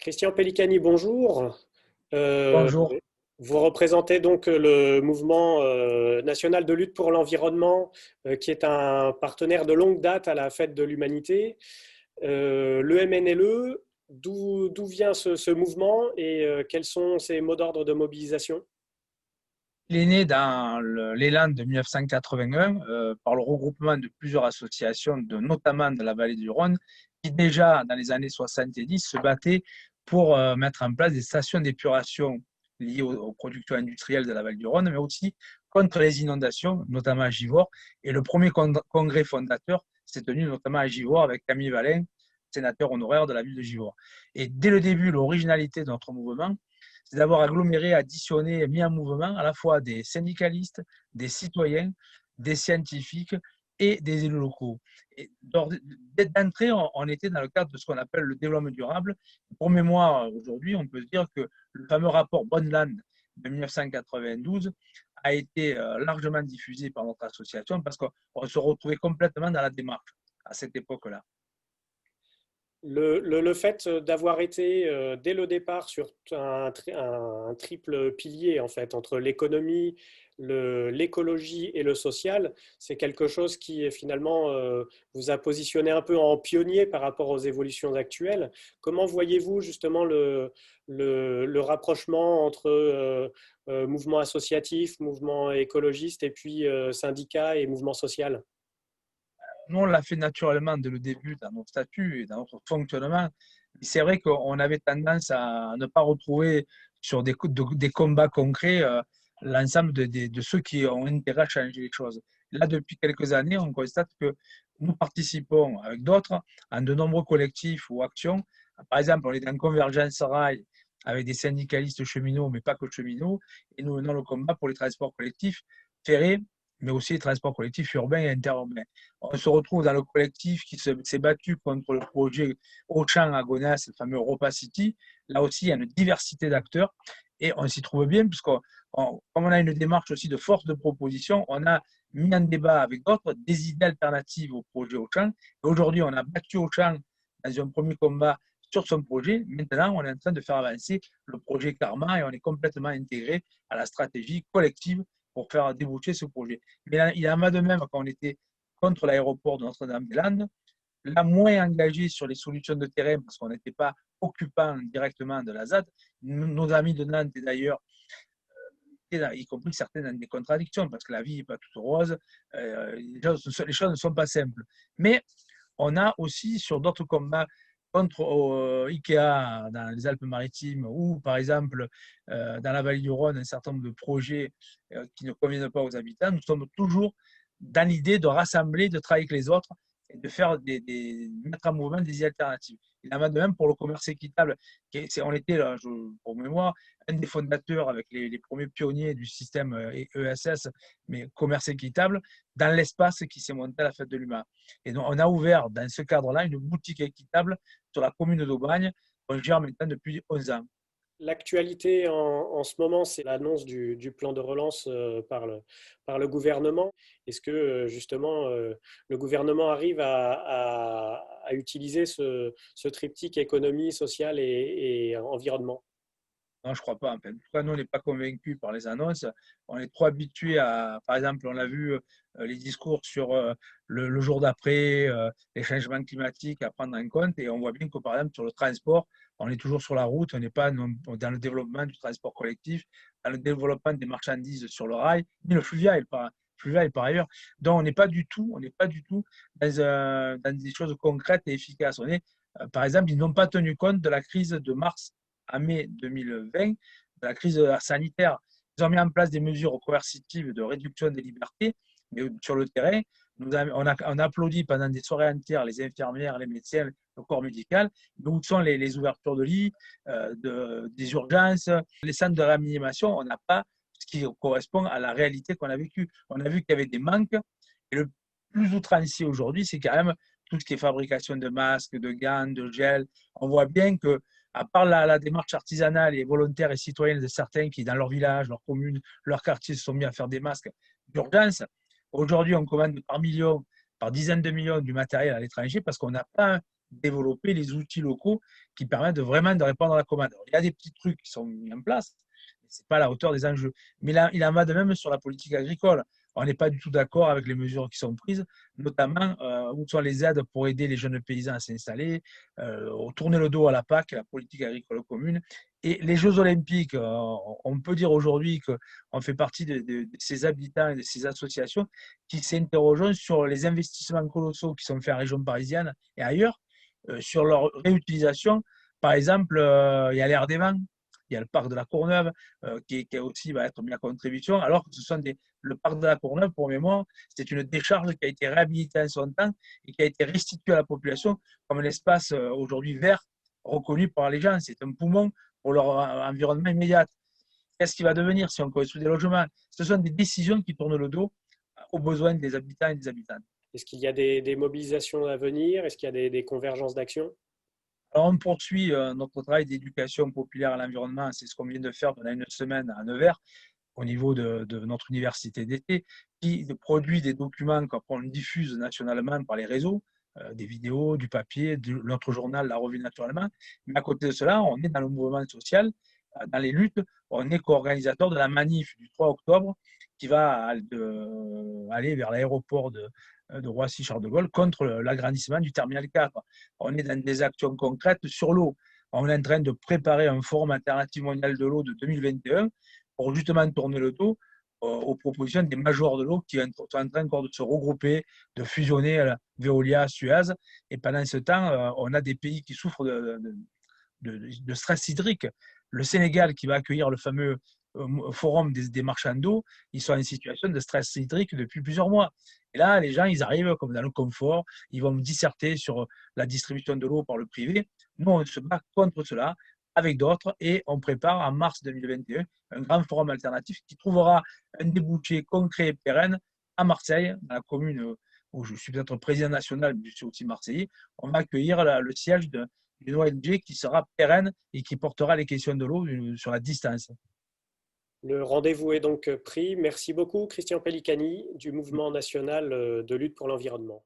Christian Pellicani, bonjour. Euh, Bonjour. Vous représentez donc le mouvement national de lutte pour l'environnement, qui est un partenaire de longue date à la Fête de l'Humanité. Le MNLE, d'où vient ce mouvement et quels sont ses mots d'ordre de mobilisation? Il est né dans l'élan de 1981 par le regroupement de plusieurs associations, notamment de la vallée du Rhône, qui déjà dans les années 70 se battaient pour mettre en place des stations d'épuration liées aux productions industrielles de la vallée du Rhône, mais aussi contre les inondations, notamment à Givors. Et le premier congrès fondateur s'est tenu notamment à Givors avec Camille Vallin, sénateur honoraire de la ville de Givors. Et dès le début, l'originalité de notre mouvement, c'est d'avoir aggloméré, additionné, mis en mouvement à la fois des syndicalistes, des citoyens, des scientifiques et des élus locaux. Et d'entrée, on était dans le cadre de ce qu'on appelle le développement durable. Pour mémoire, aujourd'hui, on peut se dire que le fameux rapport Bondland de 1992 a été largement diffusé par notre association parce qu'on se retrouvait complètement dans la démarche à cette époque-là. Le fait d'avoir été dès le départ sur un triple pilier en fait entre l'économie, l'écologie et le social, c'est quelque chose qui finalement vous a positionné un peu en pionnier par rapport aux évolutions actuelles. Comment voyez-vous justement le rapprochement entre mouvement associatif, mouvement écologiste et puis syndicat et mouvement social? Nous, on l'a fait naturellement dès le début dans nos statuts et dans notre fonctionnement. C'est vrai qu'on avait tendance à ne pas retrouver sur des combats concrets l'ensemble de ceux qui ont intérêt à changer les choses. Là, depuis quelques années, on constate que nous participons avec d'autres à de nombreux collectifs ou actions. Par exemple, on est en Convergence Rail avec des syndicalistes cheminots, mais pas que cheminots, et nous menons le combat pour les transports collectifs ferrés, mais aussi les transports collectifs urbains et interurbains. On se retrouve dans le collectif qui s'est battu contre le projet Auchan à Gonesse, le fameux Europa City. Là aussi, il y a une diversité d'acteurs et on s'y trouve bien, puisqu'on comme on a une démarche aussi de force de proposition, on a mis en débat avec d'autres des idées alternatives au projet Auchan. Et aujourd'hui, on a battu Auchan dans un premier combat sur son projet. Maintenant, on est en train de faire avancer le projet Karma et on est complètement intégré à la stratégie collective pour faire déboucher ce projet. Mais il en va de même quand on était contre l'aéroport de Notre-Dame-des-Landes, là moins engagé sur les solutions de terrain parce qu'on n'était pas occupant directement de la ZAD. Nos amis de Nantes, et d'ailleurs, y compris certaines dans des contradictions, parce que la vie n'est pas toute rose, les choses ne sont pas simples. Mais on a aussi sur d'autres combats contre Ikea dans les Alpes-Maritimes ou par exemple dans la vallée du Rhône, un certain nombre de projets qui ne conviennent pas aux habitants, nous sommes toujours dans l'idée de rassembler, de travailler avec les autres et de faire mettre en mouvement des alternatives. Il en va de même pour le commerce équitable. On était, là, pour mémoire, un des fondateurs avec les premiers pionniers du système ESS, mais commerce équitable, dans l'espace qui s'est monté à la fête de l'humain. Et donc, on a ouvert dans ce cadre-là une boutique équitable sur la commune d'Aubagne, qu'on gère maintenant depuis 11 ans. L'actualité en ce moment, c'est l'annonce du plan de relance par le gouvernement. Est-ce que justement le gouvernement arrive à utiliser ce triptyque économie, sociale et environnement? Non, je ne crois pas. En fait. En tout cas, nous, on n'est pas convaincus par les annonces. On est trop habitués à, par exemple, on a vu les discours sur le jour d'après, les changements climatiques à prendre en compte. Et on voit bien que, par exemple, sur le transport, on est toujours sur la route. On n'est pas dans le développement du transport collectif, dans le développement des marchandises sur le rail, ni le fluvial par ailleurs. Donc, on n'est pas du tout dans des choses concrètes et efficaces. Par exemple, ils n'ont pas tenu compte de la crise de mars à mai 2020, de la crise sanitaire. Ils ont mis en place des mesures coercitives de réduction des libertés, mais sur le terrain, on a applaudi pendant des soirées entières les infirmières, les médecins, le corps médical. Mais où sont les ouvertures de lits, des urgences, les centres de réanimation? On n'a pas ce qui correspond à la réalité qu'on a vécue. On a vu qu'il y avait des manques. Et le plus outrancier aujourd'hui, c'est quand même tout ce qui est fabrication de masques, de gants, de gel. On voit bien que à part la démarche artisanale et volontaire et citoyenne de certains qui, dans leur village, leur commune, leur quartier, se sont mis à faire des masques d'urgence, aujourd'hui, on commande par millions, par dizaines de millions du matériel à l'étranger parce qu'on n'a pas développer les outils locaux qui permettent de vraiment de répondre à la commande. Alors, il y a des petits trucs qui sont mis en place, mais ce n'est pas à la hauteur des enjeux. Mais là, il en va de même sur la politique agricole. On n'est pas du tout d'accord avec les mesures qui sont prises, notamment où sont les aides pour aider les jeunes paysans à s'installer, tourner le dos à la PAC, la politique agricole commune. Et les Jeux olympiques, on peut dire aujourd'hui qu'on fait partie de ces habitants et de ces associations qui s'interrogent sur les investissements colossaux qui sont faits en région parisienne et ailleurs, sur leur réutilisation. Par exemple, il y a l'air des vents, il y a le parc de la Courneuve qui aussi va être mis à contribution, alors que ce sont le parc de la Courneuve, pour mémoire, c'est une décharge qui a été réhabilitée en son temps et qui a été restituée à la population comme un espace aujourd'hui vert reconnu par les gens. C'est un poumon pour leur environnement immédiat. Qu'est-ce qui va devenir si on construit des logements? Ce sont des décisions qui tournent le dos aux besoins des habitants et des habitantes. Est-ce qu'il y a des mobilisations à venir? Est-ce qu'il y a des convergences d'action? Alors, on poursuit notre travail d'éducation populaire à l'environnement. C'est ce qu'on vient de faire pendant une semaine à Nevers, au niveau de notre université d'été, qui produit des documents qu'on diffuse nationalement par les réseaux, des vidéos, du papier, de notre journal, la revue naturellement. Mais à côté de cela, on est dans le mouvement social, dans les luttes. On est co-organisateur de la manif du 3 octobre qui va aller vers l'aéroport de Roissy-Charles de Gaulle contre l'agrandissement du terminal 4. On est dans des actions concrètes sur l'eau. On est en train de préparer un forum alternatif mondial de l'eau de 2021 pour justement tourner le dos aux propositions des majors de l'eau qui sont en train encore de se regrouper, de fusionner Veolia, Suez. Et pendant ce temps, on a des pays qui souffrent de stress hydrique. Le Sénégal qui va accueillir le fameux forum des marchands d'eau, ils sont en situation de stress hydrique depuis plusieurs mois. Et là, les gens, ils arrivent comme dans le confort, ils vont disserter sur la distribution de l'eau par le privé. Nous, on se bat contre cela avec d'autres et on prépare en mars 2021 un grand forum alternatif qui trouvera un débouché concret et pérenne à Marseille, dans la commune où je suis peut-être président national, mais je suis aussi marseillais. On va accueillir le siège d'une ONG qui sera pérenne et qui portera les questions de l'eau sur la distance. Le rendez-vous est donc pris. Merci beaucoup, Christian Pellicani, du Mouvement national de lutte pour l'environnement.